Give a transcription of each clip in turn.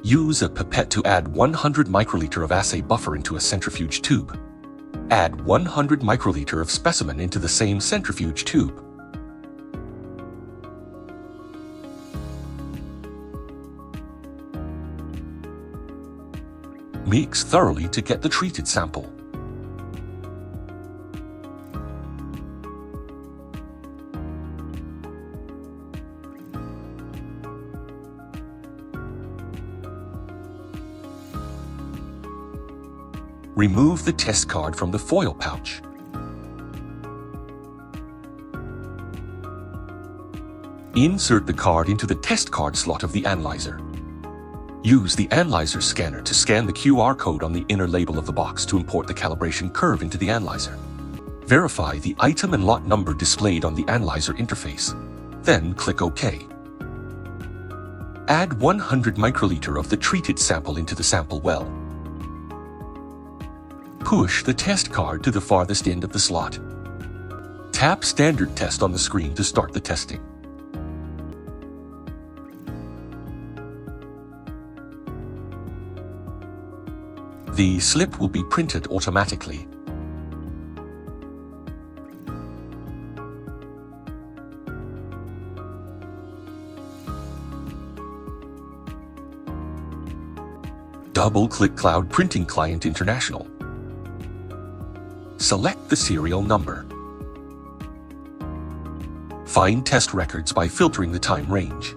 Use a pipette to add 100 microliter of assay buffer into a centrifuge tube. Add 100 microliter of specimen into the same centrifuge tube. Mix thoroughly to get the treated sample. Remove the test card from the foil pouch. Insert the card into the test card slot of the analyzer. Use the analyzer scanner to scan the QR code on the inner label of the box to import the calibration curve into the analyzer. Verify the item and lot number displayed on the analyzer interface. Then click OK. Add 100 microliter of the treated sample into the sample well. Push the test card to the farthest end of the slot. Tap Standard Test on the screen to start the testing. The slip will be printed automatically. Double-click Cloud Printing Client International. Select the serial number. Find test records by filtering the time range.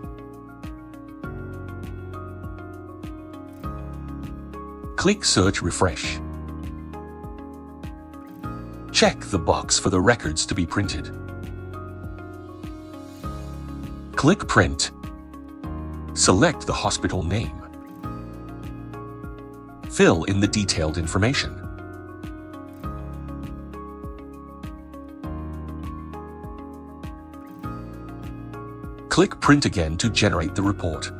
Click Search Refresh. Check the box for the records to be printed. Click Print. Select the hospital name. Fill in the detailed information. Click Print again to generate the report.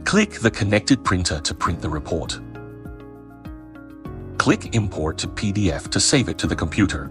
Click the connected printer to print the report. Click Import to PDF to save it to the computer.